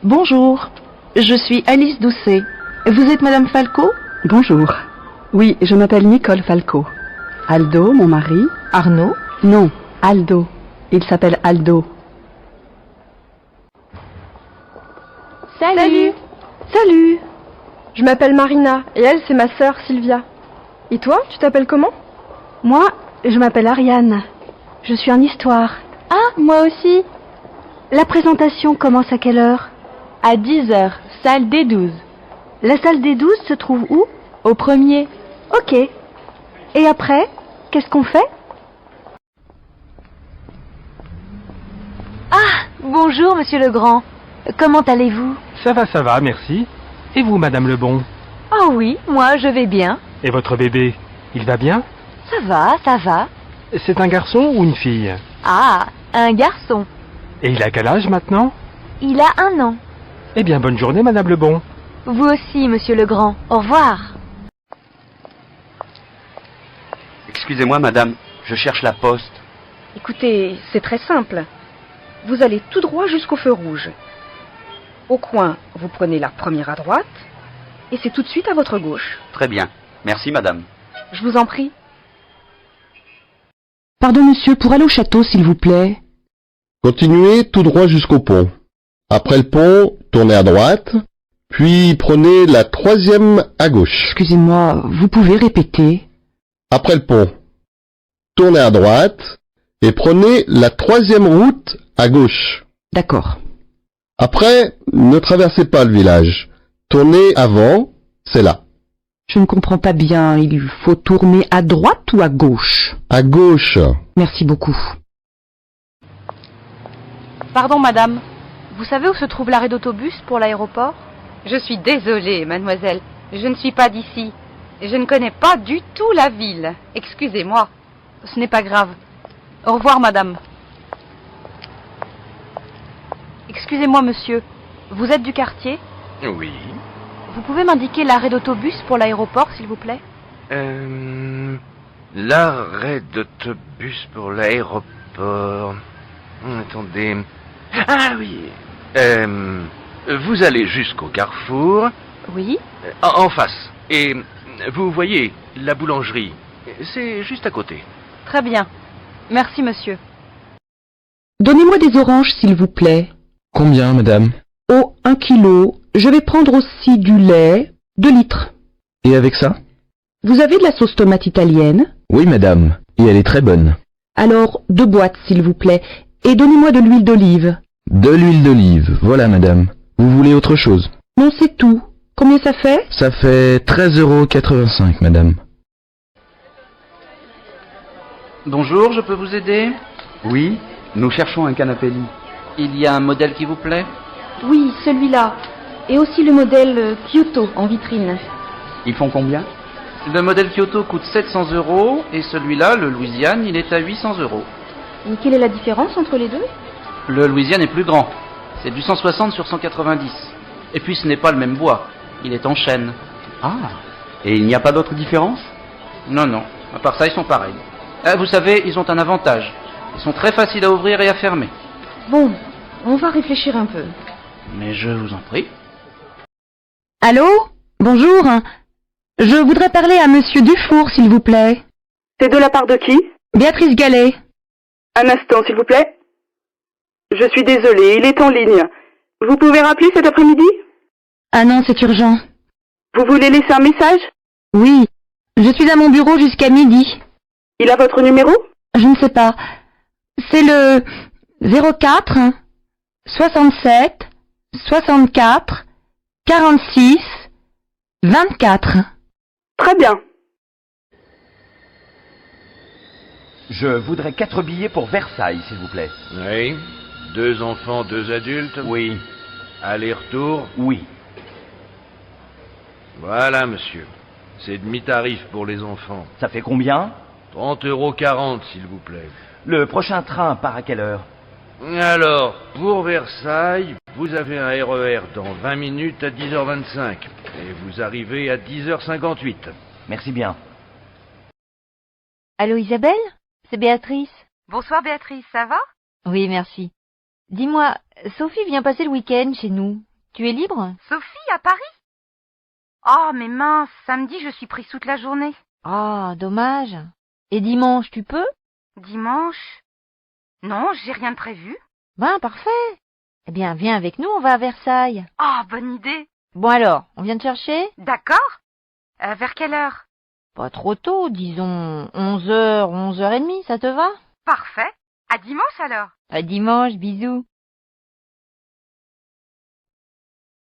Bonjour, je suis Alice Doucet. Vous êtes Madame Falco? Bonjour. Oui, je m'appelle Nicole Falco. Aldo, mon mari? Arnaud? Non, Aldo. Il s'appelle Aldo. Salut. Salut. Je m'appelle Marina et elle, c'est ma sœur Sylvia. Et toi, tu t'appelles comment? Moi, je m'appelle Ariane. Je suis en histoire. Ah, moi aussi. La présentation commence à quelle heure? À 10h, salle D12. La salle des 12 se trouve où? Au premier. Ok. Et après, qu'est-ce qu'on fait? Ah, bonjour, monsieur Legrand. Comment allez-vous? Ça va, merci. Et vous, Madame Lebon? Oh oui, moi je vais bien. Et votre bébé, il va bien? Ça va. C'est un garçon ou une fille? Ah, un garçon. Et il a quel âge maintenant? Il a 1 an. Eh bien, bonne journée, Madame Lebon. Vous aussi, monsieur Legrand. Au revoir. Excusez-moi, madame, je cherche la poste. Écoutez, c'est très simple. Vous allez tout droit jusqu'au feu rouge. Au coin, vous prenez la première à droite et c'est tout de suite à votre gauche. Très bien. Merci, madame. Je vous en prie. Pardon monsieur, pour aller au château s'il vous plaît. Continuez tout droit jusqu'au pont. Après le pont, tournez à droite, puis prenez la 3e à gauche. Excusez-moi, vous pouvez répéter? Après le pont, tournez à droite et prenez la 3e route à gauche. D'accord. Après, ne traversez pas le village. Tournez avant, c'est là. Je ne comprends pas bien, il faut tourner à droite ou à gauche? À gauche. Merci beaucoup. Pardon, madame. Vous savez où se trouve l'arrêt d'autobus pour l'aéroport? Je suis désolée, mademoiselle. Je ne suis pas d'ici. Je ne connais pas du tout la ville. Excusez-moi. Ce n'est pas grave. Au revoir, madame. Excusez-moi, monsieur. Vous êtes du quartier? Oui. Vous pouvez m'indiquer l'arrêt d'autobus pour l'aéroport, s'il vous plaît? L'arrêt d'autobus pour l'aéroport. Attendez. Ah oui. Vous allez jusqu'au carrefour. Oui. En face. Et vous voyez la boulangerie. C'est juste à côté. Très bien. Merci, monsieur. Donnez-moi des oranges s'il vous plaît. Combien, madame? Oh, 1 kilo. Je vais prendre aussi du lait, 2 litres. Et avec ça? Vous avez de la sauce tomate italienne? Oui, madame. Et elle est très bonne. Alors, 2 boîtes s'il vous plaît. Et donnez-moi de l'huile d'olive. De l'huile d'olive. Voilà, madame. Vous voulez autre chose? Non, c'est tout. Combien ça fait? Ça fait 13,85 €, madame. Bonjour, je peux vous aider? Oui, nous cherchons un canapé lit. Il y a un modèle qui vous plaît? Oui, celui-là. Et aussi le modèle Kyoto en vitrine. Ils font combien? Le modèle Kyoto coûte 700 € et celui-là, le Louisiane, il est à 800 €. Et quelle est la différence entre les deux? Le Louisiane est plus grand. C'est du 160 sur 190. Et puis ce n'est pas le même bois. Il est en chêne. Ah, et il n'y a pas d'autre différence? Non. À part ça, ils sont pareils. Vous savez, ils ont un avantage. Ils sont très faciles à ouvrir et à fermer. Bon, on va réfléchir un peu. Mais je vous en prie. Allô? Bonjour. Je voudrais parler à monsieur Dufour, s'il vous plaît. C'est de la part de qui? Béatrice Gallet. Un instant, s'il vous plaît. Je suis désolée, il est en ligne. Vous pouvez rappeler cet après-midi? Ah non, c'est urgent. Vous voulez laisser un message? Oui. Je suis à mon bureau jusqu'à midi. Il a votre numéro? Je ne sais pas. C'est le 04 67 64 46 24. Très bien. Je voudrais 4 billets pour Versailles, s'il vous plaît. Oui. 2 enfants, 2 adultes. Oui. Aller-retour. Oui. Voilà, monsieur. C'est demi-tarif pour les enfants. Ça fait combien? 30,40 €, s'il vous plaît. Le prochain train part à quelle heure? Alors, pour Versailles, vous avez un RER dans 20 minutes à 10h25. Et vous arrivez à 10h58. Merci bien. Allô, Isabelle? C'est Béatrice. Bonsoir Béatrice, ça va? Oui, merci. Dis-moi, Sophie vient passer le week-end chez nous. Tu es libre? Sophie, à Paris? Oh, mais mince, samedi, je suis prise toute la journée. Ah, dommage. Et dimanche, tu peux? Dimanche? Non, j'ai rien de prévu. Ben, parfait. Eh bien, viens avec nous, on va à Versailles. Oh, bonne idée. Bon alors, on vient te chercher? D'accord. Vers quelle heure? Pas trop tôt, disons 11h, 11h30, ça te va? Parfait. À dimanche alors. À dimanche, bisous.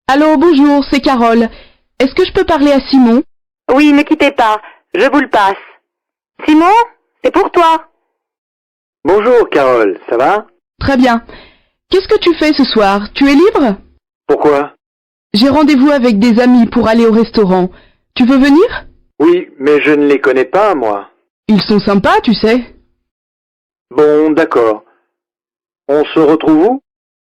Allô, bonjour, c'est Carole. Est-ce que je peux parler à Simon? Oui, ne quittez pas, je vous le passe. Simon, c'est pour toi. Bonjour Carole, ça va? Très bien. Qu'est-ce que tu fais ce soir? Tu es libre? Pourquoi? J'ai rendez-vous avec des amis pour aller au restaurant. Tu veux venir? Oui, mais je ne les connais pas, moi. Ils sont sympas, tu sais. Bon, d'accord. On se retrouve où?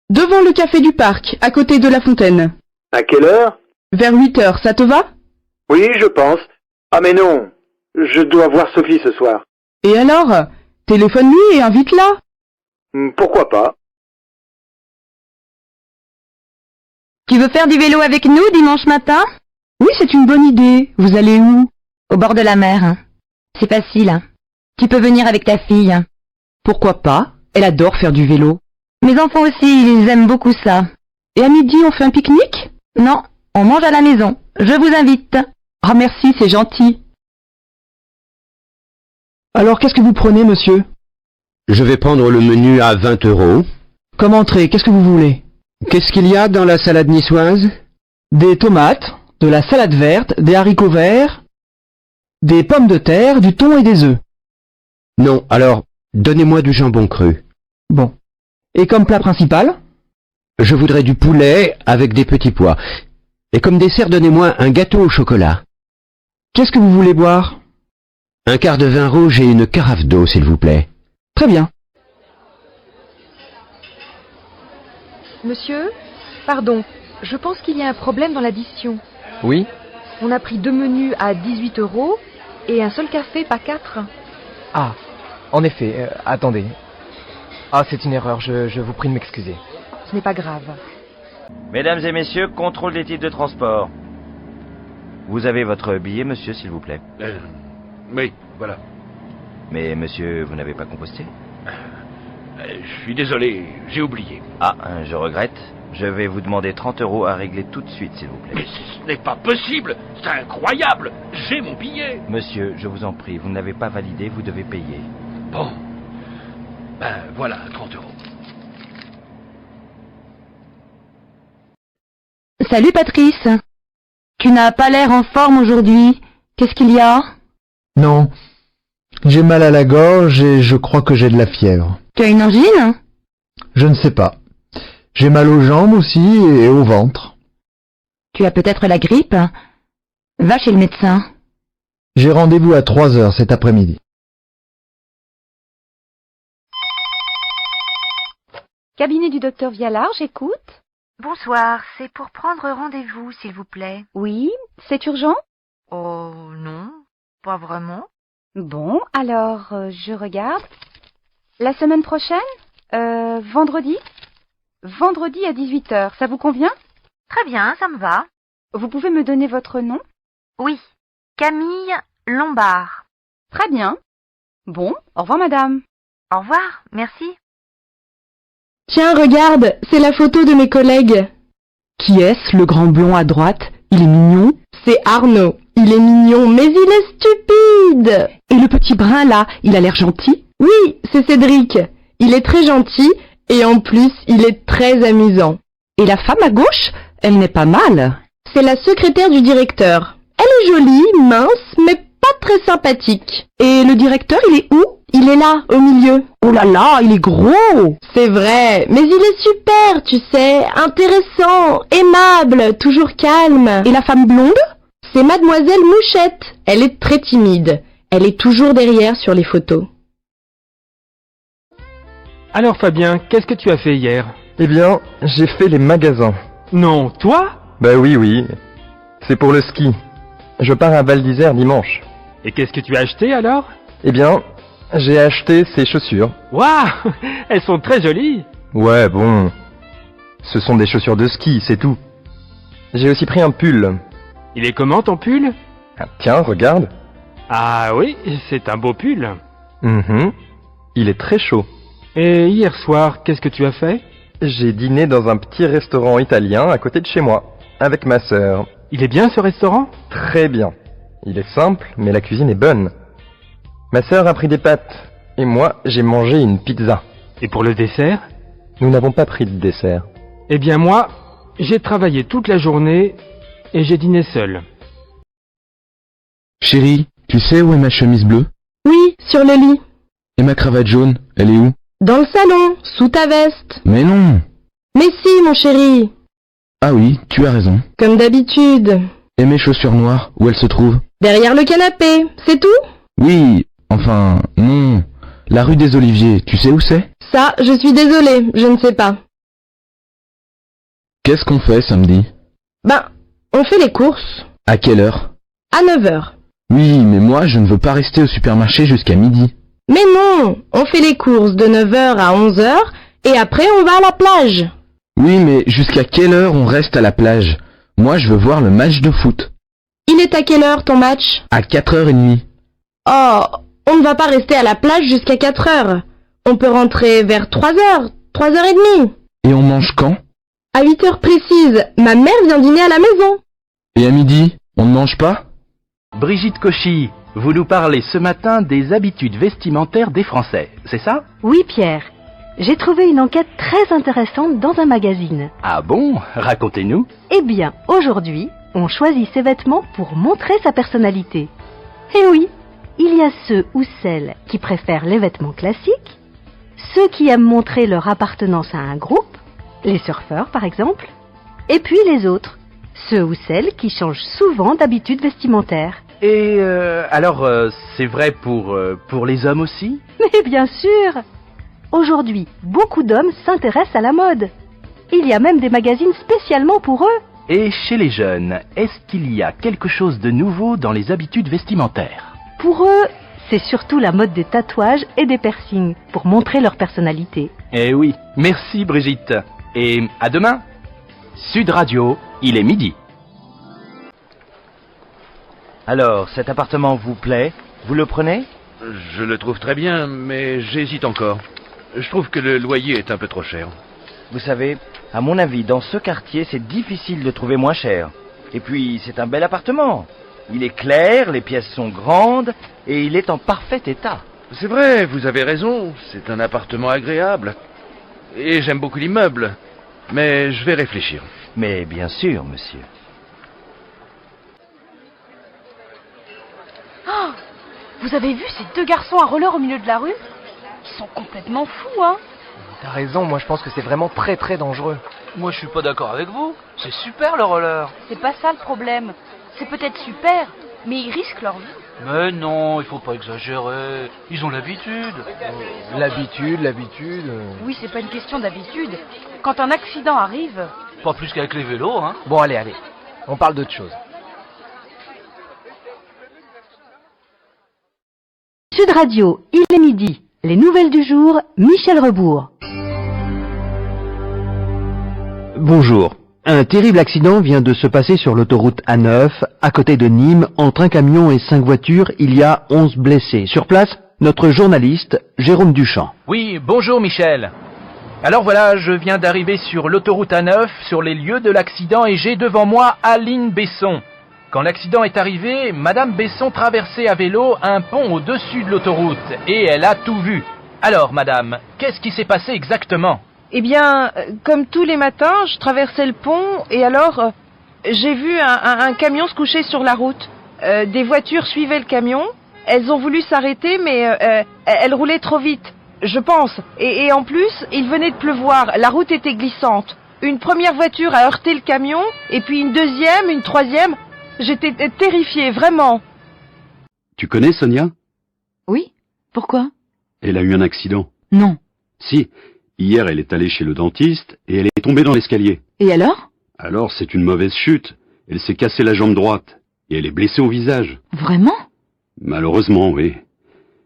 Devant le café du parc, à côté de la fontaine. À quelle heure? Vers 8h, ça te va? Oui, je pense. Ah mais non, je dois voir Sophie ce soir. Et alors? Téléphone-lui et invite-la. Pourquoi pas? Tu veux faire du vélo avec nous dimanche matin? Oui, c'est une bonne idée. Vous allez où? Au bord de la mer. C'est facile. Tu peux venir avec ta fille. Pourquoi pas? Elle adore faire du vélo. Mes enfants aussi, ils aiment beaucoup ça. Et à midi, on fait un pique-nique? Non, on mange à la maison. Je vous invite. Ah merci, c'est gentil. Alors, qu'est-ce que vous prenez, monsieur? Je vais prendre le menu à 20 €. Comme entrée, qu'est-ce que vous voulez? Qu'est-ce qu'il y a dans la salade niçoise? Des tomates, de la salade verte, des haricots verts, des pommes de terre, du thon et des œufs. Non, alors, donnez-moi du jambon cru. Bon. Et comme plat principal? Je voudrais du poulet avec des petits pois. Et comme dessert, donnez-moi un gâteau au chocolat. Qu'est-ce que vous voulez boire? Un quart de vin rouge et une carafe d'eau, s'il vous plaît. Très bien. Monsieur, pardon, je pense qu'il y a un problème dans l'addition. Oui? On a pris 2 menus à 18 € et un seul café, pas 4. Ah, en effet, attendez. Ah, c'est une erreur, je vous prie de m'excuser. Ce n'est pas grave. Mesdames et messieurs, contrôle des titres de transport. Vous avez votre billet, monsieur, s'il vous plaît. Oui, voilà. Mais monsieur, vous n'avez pas composté? Je suis désolé, j'ai oublié. Ah, je regrette. Je vais vous demander 30 € à régler tout de suite, s'il vous plaît. Mais ce n'est pas possible! C'est incroyable! J'ai mon billet! Monsieur, je vous en prie, vous ne l'avez pas validé, vous devez payer. Bon. Ben voilà, 30 €. Salut Patrice. Tu n'as pas l'air en forme aujourd'hui. Qu'est-ce qu'il y a? Non. J'ai mal à la gorge et je crois que j'ai de la fièvre. Tu as une angine? Je ne sais pas. J'ai mal aux jambes aussi et au ventre. Tu as peut-être la grippe? Va chez le médecin. J'ai rendez-vous à 3 heures cet après-midi. Cabinet du docteur Vialard, j'écoute. Bonsoir, c'est pour prendre rendez-vous, s'il vous plaît. Oui, c'est urgent? Oh non, pas vraiment. Bon, alors, je regarde. La semaine prochaine? Vendredi? Vendredi à 18 h, ça vous convient? Très bien, ça me va. Vous pouvez me donner votre nom? Oui, Camille Lombard. Très bien. Bon, au revoir madame. Au revoir, merci. Tiens, regarde, c'est la photo de mes collègues. Qui est-ce, le grand blond à droite? Il est mignon. C'est Arnaud. Il est mignon, mais il est stupide. Et le petit brun là, il a l'air gentil? Oui, c'est Cédric. Il est très gentil et en plus, il est très amusant. Et la femme à gauche, elle n'est pas mal. C'est la secrétaire du directeur. Elle est jolie, mince, mais pas très sympathique. Et le directeur, il est où? Il est là, au milieu. Oh là là, il est gros. C'est vrai, mais il est super, tu sais, intéressant, aimable, toujours calme. Et la femme blonde? C'est mademoiselle Mouchette. Elle est très timide. Elle est toujours derrière sur les photos. Alors Fabien, qu'est-ce que tu as fait hier? Eh bien, j'ai fait les magasins. Non, toi? Bah oui. C'est pour le ski. Je pars à Val d'Isère dimanche. Et qu'est-ce que tu as acheté alors? Eh bien, j'ai acheté ces chaussures. Waouh! Elles sont très jolies! Ouais, bon. Ce sont des chaussures de ski, c'est tout. J'ai aussi pris un pull. Il est comment ton pull? Ah, tiens, regarde. Ah oui, c'est un beau pull. Il est très chaud. Et hier soir, qu'est-ce que tu as fait? J'ai dîné dans un petit restaurant italien à côté de chez moi, avec ma sœur. Il est bien ce restaurant? Très bien. Il est simple, mais la cuisine est bonne. Ma sœur a pris des pâtes, et moi, j'ai mangé une pizza. Et pour le dessert? Nous n'avons pas pris de dessert. Eh bien moi, j'ai travaillé toute la journée et j'ai dîné seul. Chérie, tu sais où est ma chemise bleue? Oui, sur le lit. Et ma cravate jaune, elle est où? Dans le salon, sous ta veste. Mais non! Mais si, mon chéri. Ah oui, tu as raison. Comme d'habitude. Et mes chaussures noires, où elles se trouvent? Derrière le canapé, c'est tout? Oui, enfin, non. La rue des Oliviers, tu sais où c'est? Ça, je suis désolée, je ne sais pas. Qu'est-ce qu'on fait samedi? Ben, on fait les courses. À quelle heure? À 9h. Oui, mais moi, je ne veux pas rester au supermarché jusqu'à midi. Mais non, on fait les courses de 9h à 11h et après on va à la plage. Oui, mais jusqu'à quelle heure on reste à la plage? Moi, je veux voir le match de foot. Il est à quelle heure ton match? À 4h30. Oh, on ne va pas rester à la plage jusqu'à 4h. On peut rentrer vers 3h, 3h30. Et on mange quand? À 8h précises, ma mère vient dîner à la maison. Et à midi, on ne mange pas? Brigitte Cauchy, vous nous parlez ce matin des habitudes vestimentaires des Français, c'est ça? Oui, Pierre. J'ai trouvé une enquête très intéressante dans un magazine. Ah bon? Racontez-nous. Eh bien, aujourd'hui, on choisit ses vêtements pour montrer sa personnalité. Eh oui, il y a ceux ou celles qui préfèrent les vêtements classiques, ceux qui aiment montrer leur appartenance à un groupe, les surfeurs par exemple, et puis les autres, ceux ou celles qui changent souvent d'habitude vestimentaire. Et alors, c'est vrai pour les hommes aussi? Mais bien sûr! Aujourd'hui, beaucoup d'hommes s'intéressent à la mode. Il y a même des magazines spécialement pour eux. Et chez les jeunes, est-ce qu'il y a quelque chose de nouveau dans les habitudes vestimentaires? Pour eux, c'est surtout la mode des tatouages et des piercings, pour montrer leur personnalité. Eh oui, merci Brigitte. Et à demain. Sud Radio, il est midi. Alors, cet appartement vous plaît? Vous le prenez? Je le trouve très bien, mais j'hésite encore. Je trouve que le loyer est un peu trop cher. Vous savez, à mon avis, dans ce quartier, c'est difficile de trouver moins cher. Et puis, c'est un bel appartement. Il est clair, les pièces sont grandes, et il est en parfait état. C'est vrai, vous avez raison, c'est un appartement agréable. Et j'aime beaucoup l'immeuble. Mais je vais réfléchir. Mais bien sûr, monsieur. Oh, vous avez vu ces deux garçons à roller au milieu de la rue? Ils sont complètement fous, hein? T'as raison, moi je pense que c'est vraiment très très dangereux. Moi je suis pas d'accord avec vous. C'est super le roller. C'est pas ça le problème. C'est peut-être super, mais ils risquent leur vie. Mais non, il faut pas exagérer. Ils ont l'habitude. L'habitude... Oui, c'est pas une question d'habitude. Quand un accident arrive... Pas plus qu'avec les vélos, hein. Bon, allez, on parle d'autre chose. Sud Radio, il est midi. Les nouvelles du jour, Michel Rebourg. Bonjour. Un terrible accident vient de se passer sur l'autoroute A9, à côté de Nîmes, entre un camion et 5 voitures. Il y a 11 blessés. Sur place, notre journaliste, Jérôme Duchamp. Oui, bonjour Michel. Alors voilà, je viens d'arriver sur l'autoroute A9, sur les lieux de l'accident, et j'ai devant moi Aline Besson. Quand l'accident est arrivé, Madame Besson traversait à vélo un pont au-dessus de l'autoroute, et elle a tout vu. Alors, Madame, qu'est-ce qui s'est passé exactement? Eh bien, comme tous les matins, je traversais le pont, et alors, j'ai vu un camion se coucher sur la route. Des voitures suivaient le camion, elles ont voulu s'arrêter, mais elles roulaient trop vite, je pense. Et en plus, il venait de pleuvoir, la route était glissante. Une première voiture a heurté le camion, et puis une deuxième, une troisième... J'étais terrifiée, vraiment. Tu connais Sonia? Oui. Pourquoi? Elle a eu un accident. Non. Si. Hier, elle est allée chez le dentiste et elle est tombée dans l'escalier. Et alors? Alors, c'est une mauvaise chute. Elle s'est cassé la jambe droite et elle est blessée au visage. Vraiment? Malheureusement, oui.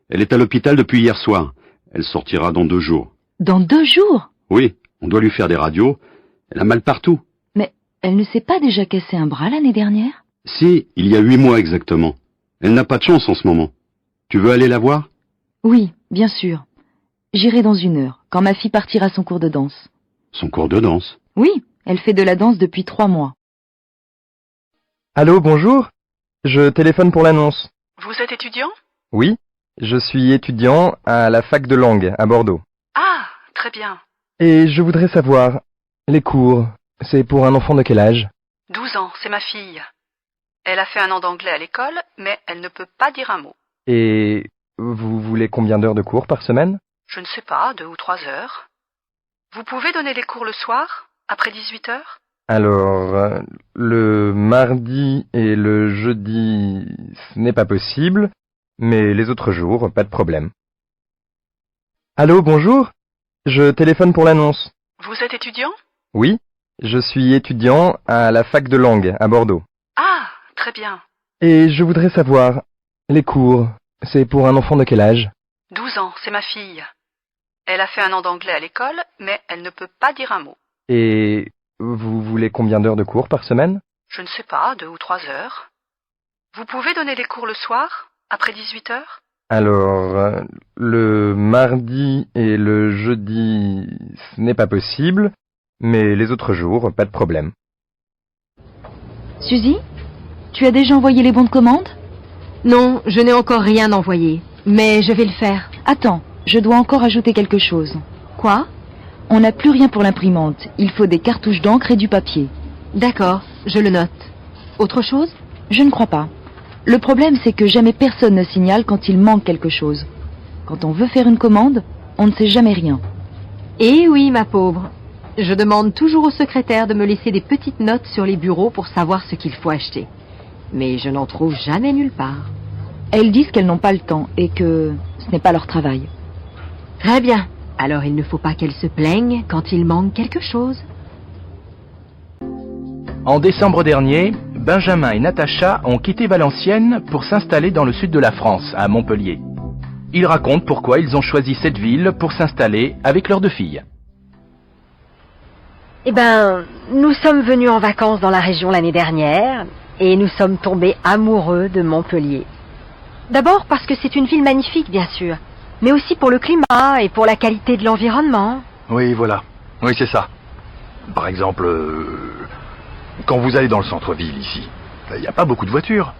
Elle est à l'hôpital depuis hier soir. Elle sortira dans 2 jours. Dans 2 jours? Oui, on doit lui faire des radios. Elle a mal partout. Mais Elle ne s'est pas déjà cassé un bras l'année dernière? Si, il y a 8 mois exactement. Elle n'a pas de chance en ce moment. Tu veux aller la voir? Oui, bien sûr. J'irai dans 1 heure, quand ma fille partira à son cours de danse. Son cours de danse? Oui, elle fait de la danse depuis 3 mois. Allô, bonjour. Je téléphone pour l'annonce. Vous êtes étudiant? Oui, je suis étudiant à la fac de langue à Bordeaux. Ah, très bien. Et je voudrais savoir, les cours, c'est pour un enfant de quel âge? 12 ans, c'est ma fille. Elle a fait 1 an d'anglais à l'école, mais elle ne peut pas dire un mot. Et vous voulez combien d'heures de cours par semaine? Je ne sais pas, 2 ou 3 heures. Vous pouvez donner les cours le soir, après 18 heures? Alors, le mardi et le jeudi, ce n'est pas possible, mais les autres jours, pas de problème. Allô, bonjour. Je téléphone pour l'annonce. Vous êtes étudiant? Oui, je suis étudiant à la fac de langue à Bordeaux. Ah, très bien. Et je voudrais savoir, les cours, c'est pour un enfant de quel âge? 12 ans, c'est ma fille. Elle a fait 1 an d'anglais à l'école, mais elle ne peut pas dire un mot. Et vous voulez combien d'heures de cours par semaine? Je ne sais pas, 2 ou 3 heures. Vous pouvez donner les cours le soir, après 18 heures? Alors, le mardi et le jeudi, ce n'est pas possible, mais les autres jours, pas de problème. Suzy, tu as déjà envoyé les bons de commande? Non, je n'ai encore rien envoyé, mais je vais le faire. Attends, je dois encore ajouter quelque chose. Quoi? On n'a plus rien pour l'imprimante. Il faut des cartouches d'encre et du papier. D'accord, je le note. Autre chose? Je ne crois pas. Le problème, c'est que jamais personne ne signale quand il manque quelque chose. Quand on veut faire une commande, on ne sait jamais rien. Eh oui, ma pauvre. Je demande toujours au secrétaire de me laisser des petites notes sur les bureaux pour savoir ce qu'il faut acheter. Mais je n'en trouve jamais nulle part. Elles disent qu'elles n'ont pas le temps et que ce n'est pas leur travail. Très bien. Alors il ne faut pas qu'elles se plaignent quand il manque quelque chose. En décembre dernier, Benjamin et Natacha ont quitté Valenciennes pour s'installer dans le sud de la France, à Montpellier. Ils racontent pourquoi ils ont choisi cette ville pour s'installer avec leurs 2 filles. Eh ben, nous sommes venus en vacances dans la région l'année dernière et nous sommes tombés amoureux de Montpellier. D'abord parce que c'est une ville magnifique, bien sûr, mais aussi pour le climat et pour la qualité de l'environnement. Oui, voilà. Oui, c'est ça. Par exemple, quand vous allez dans le centre-ville ici, il n'y a pas beaucoup de voitures.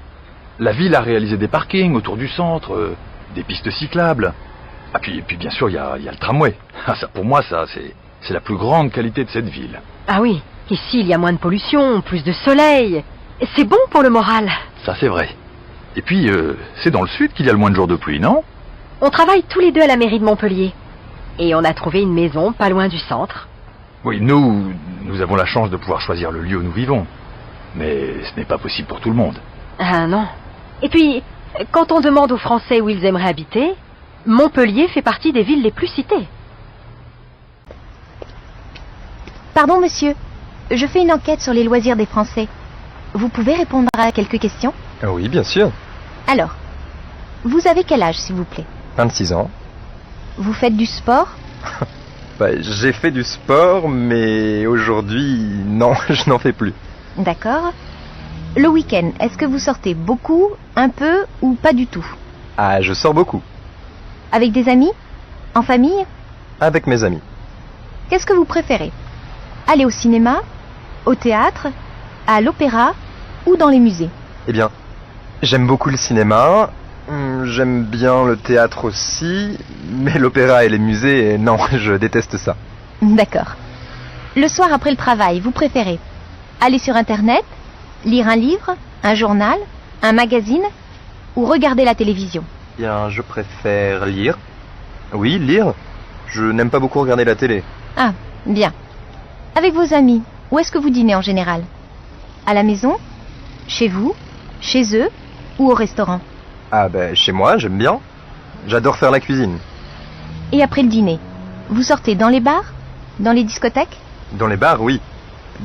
La ville a réalisé des parkings autour du centre, des pistes cyclables. Ah, puis bien sûr, il y a le tramway. Ah, ça, pour moi, ça, c'est la plus grande qualité de cette ville. Ah oui, ici il y a moins de pollution, plus de soleil. C'est bon pour le moral. Ça, c'est vrai. Et puis, c'est dans le sud qu'il y a le moins de jours de pluie, non? On travaille tous les deux à la mairie de Montpellier. Et on a trouvé une maison pas loin du centre. Oui, nous avons la chance de pouvoir choisir le lieu où nous vivons. Mais ce n'est pas possible pour tout le monde. Ah non. Et puis, quand on demande aux Français où ils aimeraient habiter, Montpellier fait partie des villes les plus citées. Pardon, monsieur. Je fais une enquête sur les loisirs des Français. Vous pouvez répondre à quelques questions? Oui, bien sûr. Alors, vous avez quel âge, s'il vous plaît? 26 ans. Vous faites du sport? J'ai fait du sport, mais aujourd'hui, non, je n'en fais plus. D'accord. Le week-end, est-ce que vous sortez beaucoup, un peu ou pas du tout? Ah, je sors beaucoup. Avec des amis? En famille? Avec mes amis. Qu'est-ce que vous préférez? Aller au cinéma? Au théâtre? À l'opéra? Ou dans les musées? Eh bien, j'aime beaucoup le cinéma, j'aime bien le théâtre aussi, mais l'opéra et les musées, non, je déteste ça. D'accord. Le soir après le travail, vous préférez aller sur Internet, lire un livre, un journal, un magazine ou regarder la télévision? Bien, je préfère lire. Oui, lire. Je n'aime pas beaucoup regarder la télé. Ah, bien. Avec vos amis, où est-ce que vous dînez en général? À la maison? Chez vous? Chez eux? Ou au restaurant? Ah ben, chez moi, j'aime bien. J'adore faire la cuisine. Et après le dîner, vous sortez dans les bars? Dans les discothèques? Dans les bars, oui.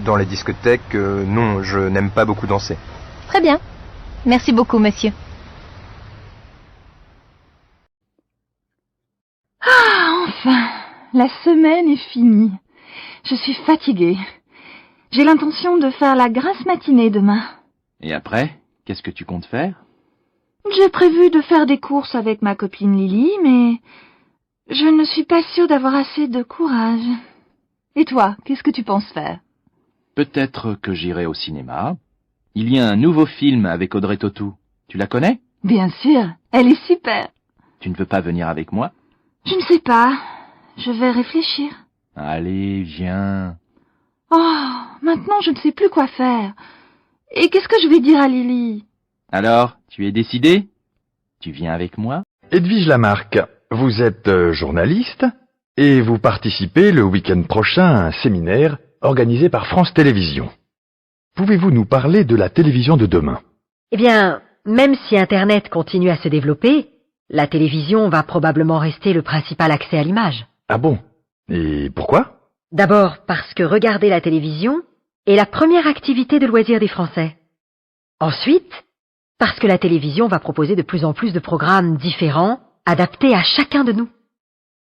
Dans les discothèques, non, je n'aime pas beaucoup danser. Très bien. Merci beaucoup, monsieur. Ah, enfin, la semaine est finie. Je suis fatiguée. J'ai l'intention de faire la grasse matinée demain. Et après, qu'est-ce que tu comptes faire? J'ai prévu de faire des courses avec ma copine Lily, mais je ne suis pas sûre d'avoir assez de courage. Et toi, qu'est-ce que tu penses faire? Peut-être que j'irai au cinéma. Il y a un nouveau film avec Audrey Tautou. Tu la connais? Bien sûr, elle est super. Tu ne veux pas venir avec moi? Je ne sais pas, je vais réfléchir. Allez, viens. Oh, maintenant je ne sais plus quoi faire. Et qu'est-ce que je vais dire à Lily? Alors, tu es décidé? Tu viens avec moi? Edwige Lamarck, vous êtes journaliste et vous participez le week-end prochain à un séminaire organisé par France Télévisions. Pouvez-vous nous parler de la télévision de demain? Eh bien, même si Internet continue à se développer, la télévision va probablement rester le principal accès à l'image. Ah bon? Et pourquoi? D'abord parce que regarder la télévision est la première activité de loisir des Français. Ensuite, parce que la télévision va proposer de plus en plus de programmes différents, adaptés à chacun de nous.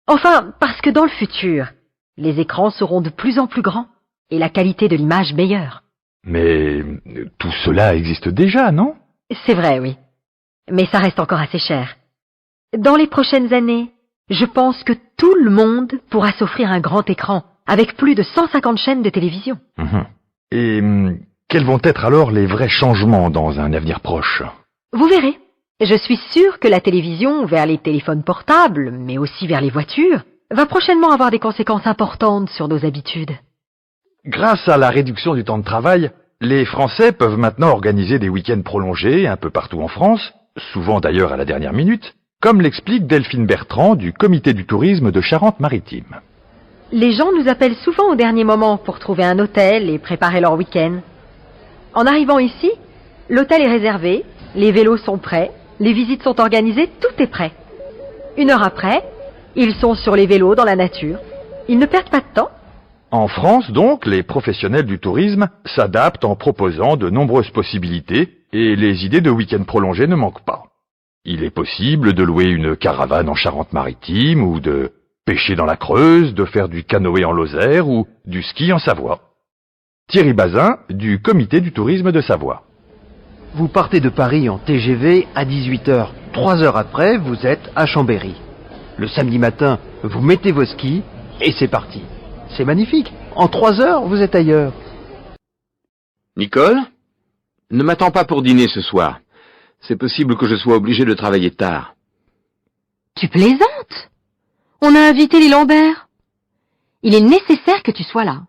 Enfin, parce que dans le futur, les écrans seront de plus en plus grands et la qualité de l'image meilleure. Mais tout cela existe déjà, non? C'est vrai, oui. Mais ça reste encore assez cher. Dans les prochaines années, je pense que tout le monde pourra s'offrir un grand écran avec plus de 150 chaînes de télévision. Et quels vont être alors les vrais changements dans un avenir proche? Vous verrez. Je suis sûre que la télévision vers les téléphones portables, mais aussi vers les voitures, va prochainement avoir des conséquences importantes sur nos habitudes. Grâce à la réduction du temps de travail, les Français peuvent maintenant organiser des week-ends prolongés un peu partout en France, souvent d'ailleurs à la dernière minute, comme l'explique Delphine Bertrand du Comité du tourisme de Charente-Maritime. Les gens nous appellent souvent au dernier moment pour trouver un hôtel et préparer leur week-end. En arrivant ici, l'hôtel est réservé, les vélos sont prêts, les visites sont organisées, tout est prêt. 1 heure après, ils sont sur les vélos dans la nature. Ils ne perdent pas de temps. En France, donc, les professionnels du tourisme s'adaptent en proposant de nombreuses possibilités et les idées de week-end prolongés ne manquent pas. Il est possible de louer une caravane en Charente-Maritime ou de pêcher dans la Creuse, de faire du canoë en Lozère ou du ski en Savoie. Thierry Bazin, du Comité du tourisme de Savoie. Vous partez de Paris en TGV à 18h. 3 heures après, vous êtes à Chambéry. Le samedi matin, vous mettez vos skis et c'est parti. C'est magnifique. En 3 heures, vous êtes ailleurs. Nicole? Ne m'attends pas pour dîner ce soir. C'est possible que je sois obligé de travailler tard. Tu plaisantes? On a invité les Lambert. Il est nécessaire que tu sois là.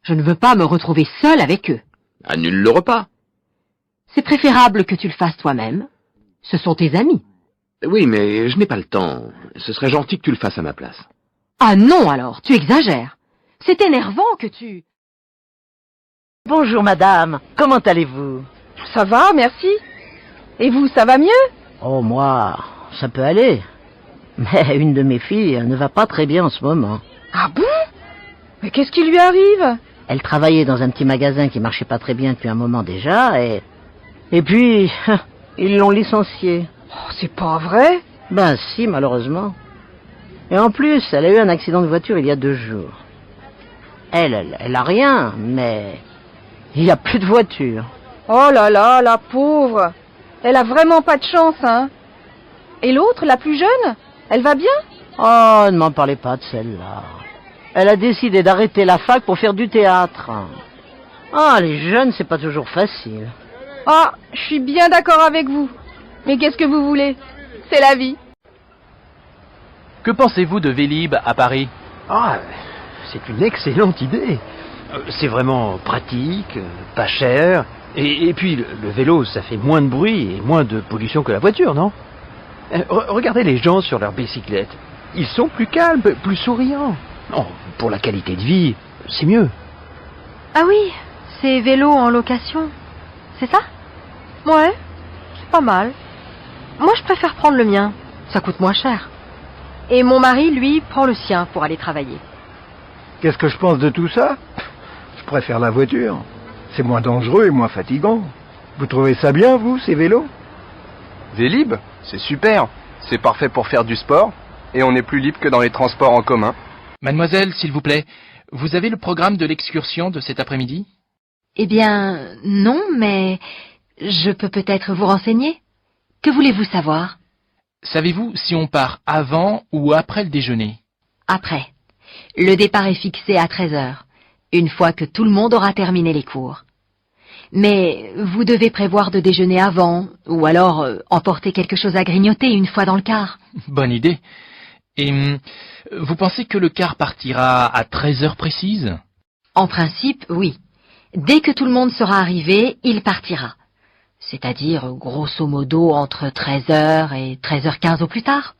Je ne veux pas me retrouver seule avec eux. Annule le repas. C'est préférable que tu le fasses toi-même. Ce sont tes amis. Oui, mais je n'ai pas le temps. Ce serait gentil que tu le fasses à ma place. Ah non alors, tu exagères. C'est énervant que tu... Bonjour madame, comment allez-vous? Ça va, merci. Et vous, ça va mieux? Oh moi, ça peut aller. Mais une de mes filles ne va pas très bien en ce moment. Ah bon? Mais qu'est-ce qui lui arrive? Elle travaillait dans un petit magasin qui marchait pas très bien depuis un moment déjà et puis ils l'ont licenciée. Oh, c'est pas vrai? Ben si, malheureusement. Et en plus, elle a eu un accident de voiture il y a 2 jours. Elle a rien, mais il n'y a plus de voiture. Oh là là, la pauvre. Elle a vraiment pas de chance, hein. Et l'autre, la plus jeune, elle va bien? Oh, ne m'en parlez pas de celle-là. Elle a décidé d'arrêter la fac pour faire du théâtre. Ah, les jeunes, c'est pas toujours facile. Ah, je suis bien d'accord avec vous. Mais qu'est-ce que vous voulez? C'est la vie. Que pensez-vous de Vélib à Paris? Ah, c'est une excellente idée. C'est vraiment pratique, pas cher. Et puis, le vélo, ça fait moins de bruit et moins de pollution que la voiture, non? Regardez les gens sur leur bicyclette. Ils sont plus calmes, plus souriants. Non, pour la qualité de vie, c'est mieux. Ah oui, c'est vélo en location. C'est ça? Ouais, c'est pas mal. Moi, je préfère prendre le mien. Ça coûte moins cher. Et mon mari, lui, prend le sien pour aller travailler. Qu'est-ce que je pense de tout ça? Je préfère la voiture. C'est moins dangereux et moins fatigant. Vous trouvez ça bien, vous, ces vélos? Vélib, c'est super. C'est parfait pour faire du sport. Et on est plus libre que dans les transports en commun. Mademoiselle, s'il vous plaît, vous avez le programme de l'excursion de cet après-midi? Eh bien, non, mais je peux peut-être vous renseigner. Que voulez-vous savoir? Savez-vous si on part avant ou après le déjeuner? Après. Le départ est fixé à 13 heures, une fois que tout le monde aura terminé les cours. Mais vous devez prévoir de déjeuner avant, ou alors emporter quelque chose à grignoter une fois dans le car. Bonne idée. Et vous pensez que le car partira à 13 heures précises? En principe, oui. Dès que tout le monde sera arrivé, il partira. C'est-à-dire, grosso modo, entre 13h et 13h15 au plus tard.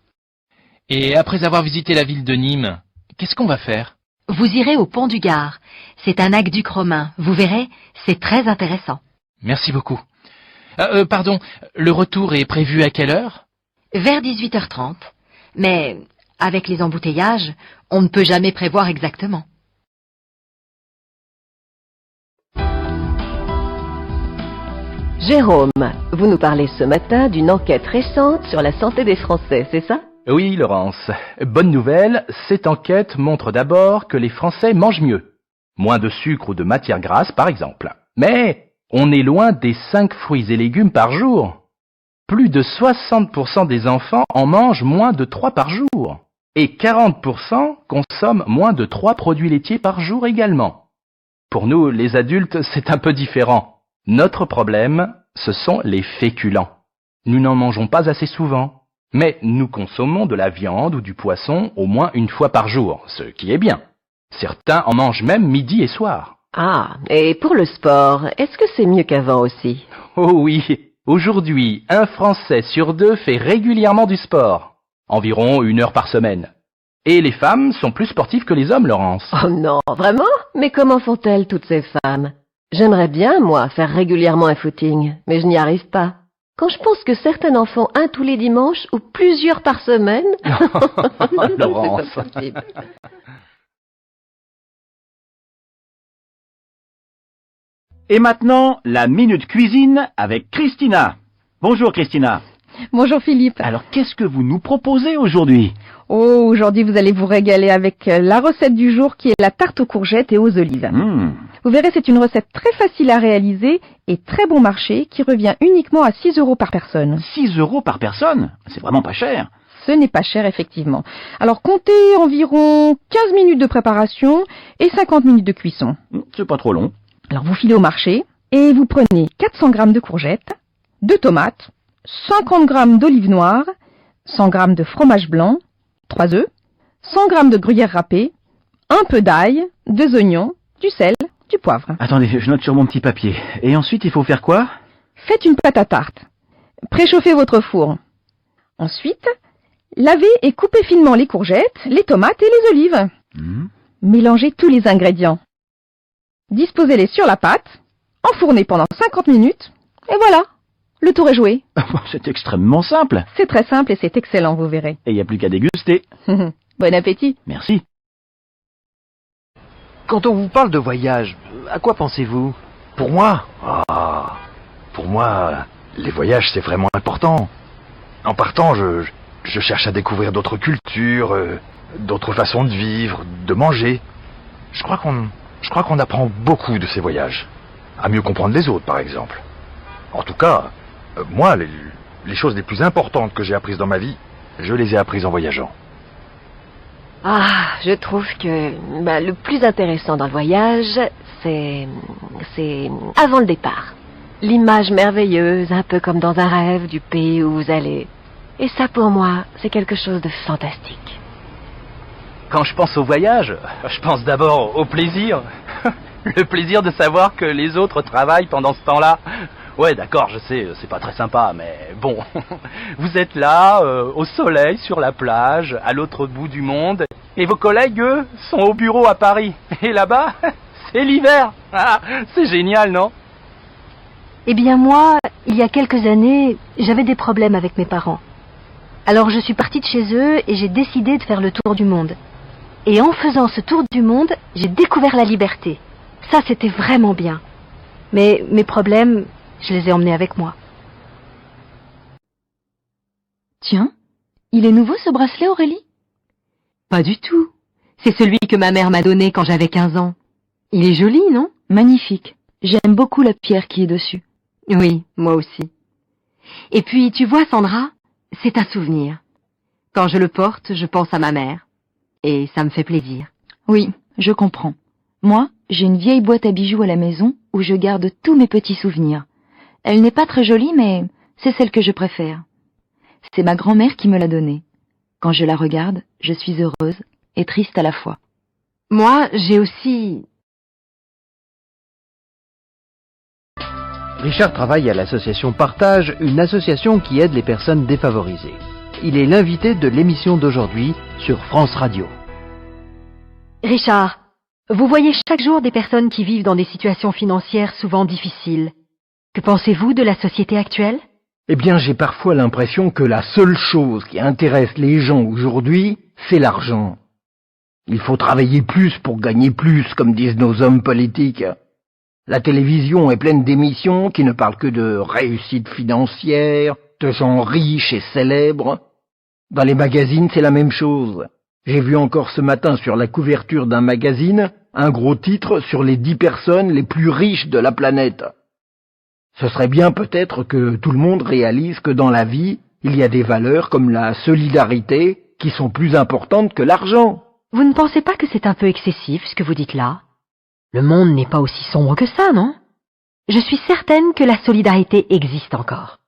Et après avoir visité la ville de Nîmes, qu'est-ce qu'on va faire? Vous irez au pont du Gard. C'est un aqueduc romain. Vous verrez, c'est très intéressant. Merci beaucoup. Pardon, le retour est prévu à quelle heure? Vers 18h30. Mais avec les embouteillages, on ne peut jamais prévoir exactement. Jérôme, vous nous parlez ce matin d'une enquête récente sur la santé des Français, c'est ça? Oui, Laurence. Bonne nouvelle, cette enquête montre d'abord que les Français mangent mieux. Moins de sucre ou de matière grasse, par exemple. Mais on est loin des 5 fruits et légumes par jour. Plus de 60% des enfants en mangent moins de 3 par jour. Et 40% consomment moins de 3 produits laitiers par jour également. Pour nous, les adultes, c'est un peu différent. Notre problème, ce sont les féculents. Nous n'en mangeons pas assez souvent, mais nous consommons de la viande ou du poisson au moins une fois par jour, ce qui est bien. Certains en mangent même midi et soir. Ah, et pour le sport, est-ce que c'est mieux qu'avant aussi? Oh oui, aujourd'hui, un Français sur 2 fait régulièrement du sport, environ 1 heure par semaine. Et les femmes sont plus sportives que les hommes, Laurence. Oh non, vraiment? Mais comment font-elles toutes ces femmes? J'aimerais bien, moi, faire régulièrement un footing, mais je n'y arrive pas. Quand je pense que certains en font un tous les dimanches ou plusieurs par semaine... Laurence. C'est pas possible. Et maintenant, la Minute Cuisine avec Christina. Bonjour Christina. Bonjour Philippe. Alors, qu'est-ce que vous nous proposez aujourd'hui? Oh, aujourd'hui vous allez vous régaler avec la recette du jour qui est la tarte aux courgettes et aux olives. Vous verrez, c'est une recette très facile à réaliser et très bon marché qui revient uniquement à 6 € par personne. 6 € par personne? C'est vraiment pas cher. Ce n'est pas cher, effectivement. Alors, comptez environ 15 minutes de préparation et 50 minutes de cuisson. C'est pas trop long. Alors, vous filez au marché et vous prenez 400 g de courgettes, 2 tomates, 50 g d'olives noires, 100 g de fromage blanc, 3 œufs, 100 g de gruyère râpée, un peu d'ail, 2 oignons, du sel, du poivre. Attendez, je note sur mon petit papier. Et ensuite, il faut faire quoi? Faites une pâte à tarte. Préchauffez votre four. Ensuite, lavez et coupez finement les courgettes, les tomates et les olives. Mélangez tous les ingrédients. Disposez-les sur la pâte, enfournez pendant 50 minutes, et voilà, le tour est joué. C'est extrêmement simple. C'est très simple et c'est excellent, vous verrez. Et il n'y a plus qu'à déguster. Bon appétit. Merci. Quand on vous parle de voyage, à quoi pensez-vous? Pour moi, les voyages, c'est vraiment important. En partant, je cherche à découvrir d'autres cultures, d'autres façons de vivre, de manger. Je crois qu'on apprend beaucoup de ces voyages. À mieux comprendre les autres, par exemple. En tout cas, moi, les choses les plus importantes que j'ai apprises dans ma vie, je les ai apprises en voyageant. Ah, je trouve que le plus intéressant dans le voyage, c'est avant le départ. L'image merveilleuse, un peu comme dans un rêve du pays où vous allez. Et ça, pour moi, c'est quelque chose de fantastique. Quand je pense au voyage, je pense d'abord au plaisir. Le plaisir de savoir que les autres travaillent pendant ce temps-là. Ouais, d'accord, je sais, c'est pas très sympa, mais bon. Vous êtes là, au soleil, sur la plage, à l'autre bout du monde, et vos collègues, eux, sont au bureau à Paris. Et là-bas, c'est l'hiver. Ah, c'est génial, non? Eh bien moi, il y a quelques années, j'avais des problèmes avec mes parents. Alors je suis partie de chez eux et j'ai décidé de faire le tour du monde. Et en faisant ce tour du monde, j'ai découvert la liberté. Ça, c'était vraiment bien. Mais mes problèmes, je les ai emmenés avec moi. Tiens, il est nouveau ce bracelet, Aurélie? Pas du tout. C'est celui que ma mère m'a donné quand j'avais 15 ans. Il est joli, non? Magnifique. J'aime beaucoup la pierre qui est dessus. Oui, moi aussi. Et puis, tu vois, Sandra, c'est un souvenir. Quand je le porte, je pense à ma mère. Et ça me fait plaisir. Oui, je comprends. Moi, j'ai une vieille boîte à bijoux à la maison où je garde tous mes petits souvenirs. Elle n'est pas très jolie, mais c'est celle que je préfère. C'est ma grand-mère qui me l'a donnée. Quand je la regarde, je suis heureuse et triste à la fois. Moi, j'ai aussi... Richard travaille à l'association Partage, une association qui aide les personnes défavorisées. Il est l'invité de l'émission d'aujourd'hui sur France Radio. Richard, vous voyez chaque jour des personnes qui vivent dans des situations financières souvent difficiles. Que pensez-vous de la société actuelle ? Eh bien, j'ai parfois l'impression que la seule chose qui intéresse les gens aujourd'hui, c'est l'argent. Il faut travailler plus pour gagner plus, comme disent nos hommes politiques. La télévision est pleine d'émissions qui ne parlent que de réussite financière, de gens riches et célèbres. Dans les magazines, c'est la même chose. J'ai vu encore ce matin sur la couverture d'un magazine un gros titre sur les 10 personnes les plus riches de la planète. Ce serait bien peut-être que tout le monde réalise que dans la vie, il y a des valeurs comme la solidarité qui sont plus importantes que l'argent. Vous ne pensez pas que c'est un peu excessif ce que vous dites là ? Le monde n'est pas aussi sombre que ça, non ? Je suis certaine que la solidarité existe encore.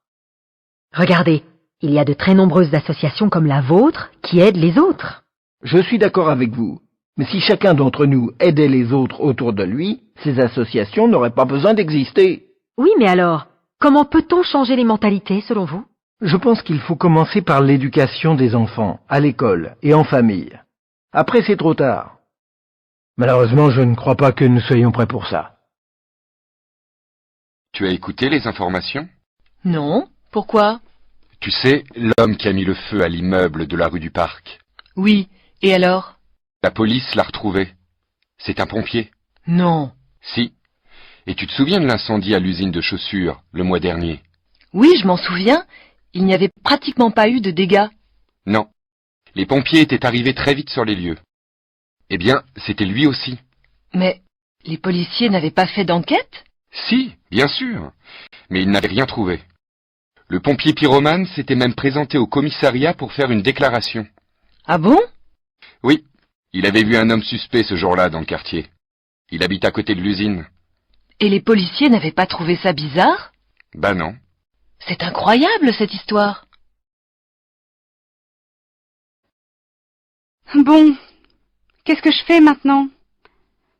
Regardez, il y a de très nombreuses associations comme la vôtre qui aident les autres. Je suis d'accord avec vous. Mais si chacun d'entre nous aidait les autres autour de lui, ces associations n'auraient pas besoin d'exister. Oui, mais alors, comment peut-on changer les mentalités selon vous ? Je pense qu'il faut commencer par l'éducation des enfants, à l'école et en famille. Après, c'est trop tard. Malheureusement, je ne crois pas que nous soyons prêts pour ça. Tu as écouté les informations ? Non, pourquoi ? Tu sais, l'homme qui a mis le feu à l'immeuble de la rue du Parc. Oui, et alors ? La police l'a retrouvé. C'est un pompier. Non. Si. Et tu te souviens de l'incendie à l'usine de chaussures, le mois dernier ? Oui, je m'en souviens. Il n'y avait pratiquement pas eu de dégâts. Non. Les pompiers étaient arrivés très vite sur les lieux. Eh bien, c'était lui aussi. Mais les policiers n'avaient pas fait d'enquête ? Si, bien sûr. Mais ils n'avaient rien trouvé. Le pompier pyromane s'était même présenté au commissariat pour faire une déclaration. Ah bon ? Oui. Il avait vu un homme suspect ce jour-là dans le quartier. Il habite à côté de l'usine. Et les policiers n'avaient pas trouvé ça bizarre ? Ben non. C'est incroyable, cette histoire. Bon, qu'est-ce que je fais maintenant ?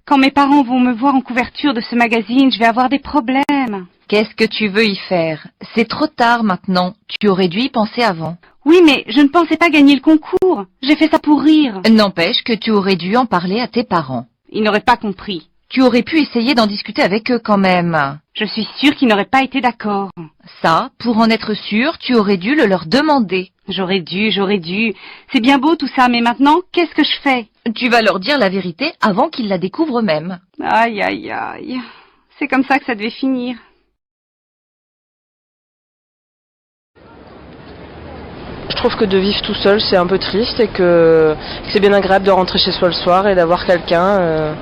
Quand mes parents vont me voir en couverture de ce magazine, je vais avoir des problèmes. Qu'est-ce que tu veux y faire ? C'est trop tard maintenant. Tu aurais dû y penser avant. Oui, mais je ne pensais pas gagner le concours. J'ai fait ça pour rire. N'empêche que tu aurais dû en parler à tes parents. Ils n'auraient pas compris. Tu aurais pu essayer d'en discuter avec eux quand même. Je suis sûre qu'ils n'auraient pas été d'accord. Ça, pour en être sûr, tu aurais dû le leur demander. J'aurais dû. C'est bien beau tout ça, mais maintenant, qu'est-ce que je fais ? Tu vas leur dire la vérité avant qu'ils la découvrent eux-mêmes. Aïe, aïe, aïe. C'est comme ça que ça devait finir. Je trouve que de vivre tout seul, c'est un peu triste et que c'est bien agréable de rentrer chez soi le soir et d'avoir quelqu'un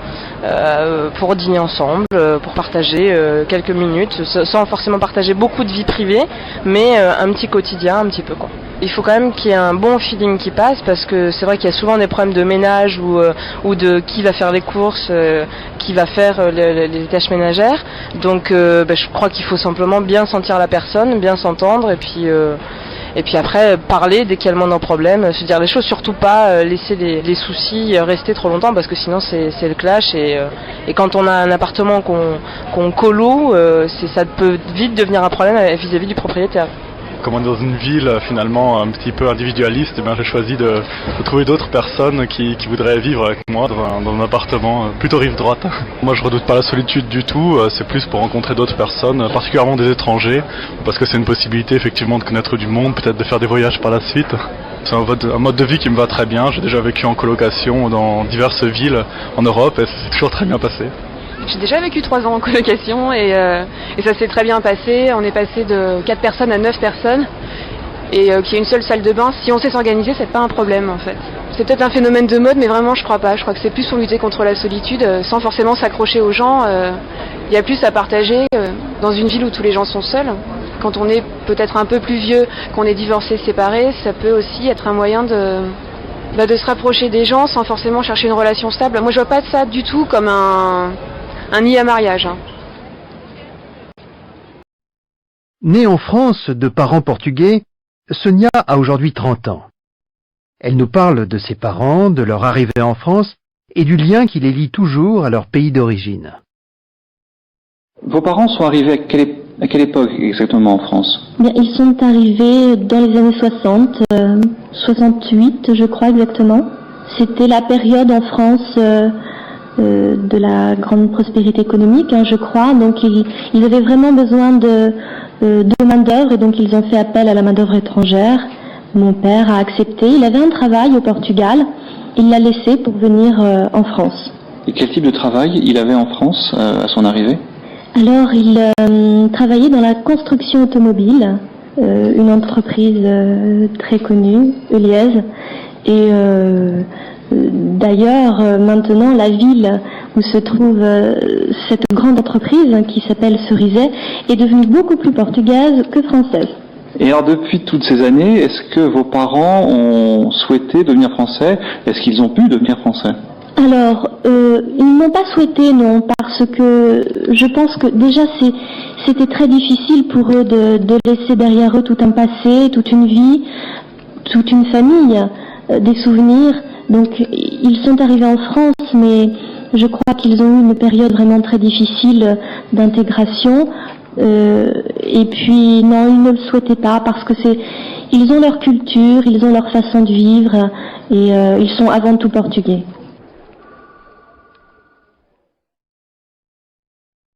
pour dîner ensemble, pour partager quelques minutes, sans forcément partager beaucoup de vie privée, mais un petit quotidien, un petit peu quoi. Il faut quand même qu'il y ait un bon feeling qui passe parce que c'est vrai qu'il y a souvent des problèmes de ménage ou de qui va faire les courses, qui va faire les tâches ménagères. Donc je crois qu'il faut simplement bien sentir la personne, bien s'entendre et puis après, parler dès qu'il y a le moindre problème, se dire les choses, surtout pas laisser les soucis rester trop longtemps parce que sinon c'est le clash et quand on a un appartement qu'on coloue, ça peut vite devenir un problème vis-à-vis du propriétaire. Comme on est dans une ville finalement un petit peu individualiste, eh bien, j'ai choisi de trouver d'autres personnes qui voudraient vivre avec moi dans un appartement plutôt rive droite. Moi je redoute pas la solitude du tout, c'est plus pour rencontrer d'autres personnes, particulièrement des étrangers, parce que c'est une possibilité effectivement de connaître du monde, peut-être de faire des voyages par la suite. C'est un mode de vie qui me va très bien, j'ai déjà vécu en colocation dans diverses villes en Europe et c'est toujours très bien passé. J'ai déjà vécu 3 ans en colocation et ça s'est très bien passé. On est passé de 4 personnes à 9 personnes et qu'il y ait une seule salle de bain. Si on sait s'organiser, c'est pas un problème en fait. C'est peut-être un phénomène de mode, mais vraiment je crois pas. Je crois que c'est plus pour lutter contre la solitude, sans forcément s'accrocher aux gens. Il y a plus à partager dans une ville où tous les gens sont seuls. Quand on est peut-être un peu plus vieux, qu'on est divorcé, séparé, ça peut aussi être un moyen de se rapprocher des gens sans forcément chercher une relation stable. Moi je vois pas ça du tout comme un nid à mariage. Née en France de parents portugais, Sonia a aujourd'hui 30 ans. Elle nous parle de ses parents, de leur arrivée en France et du lien qui les lie toujours à leur pays d'origine. Vos parents sont arrivés à quelle époque exactement en France? Bien, ils sont arrivés dans les années 60, 68 je crois exactement. C'était la période en France de la grande prospérité économique, je crois. Donc ils avaient vraiment besoin de main-d'œuvre et donc ils ont fait appel à la main-d'œuvre étrangère. Mon père a accepté. Il avait un travail au Portugal. Il l'a laissé pour venir en France. Et quel type de travail il avait en France à son arrivée? Alors, il travaillait dans la construction automobile, une entreprise très connue, Eliez. Et d'ailleurs, maintenant, la ville où se trouve cette grande entreprise qui s'appelle Cerizay est devenue beaucoup plus portugaise que française. Et alors depuis toutes ces années, est-ce que vos parents ont souhaité devenir français? Est-ce qu'ils ont pu devenir français? Alors, ils n'ont pas souhaité, non, parce que je pense que déjà c'était très difficile pour eux de laisser derrière eux tout un passé, toute une vie, toute une famille, des souvenirs. Donc ils sont arrivés en France, mais je crois qu'ils ont eu une période vraiment très difficile d'intégration. Et puis non, ils ne le souhaitaient pas parce que ils ont leur culture, ils ont leur façon de vivre et ils sont avant tout portugais.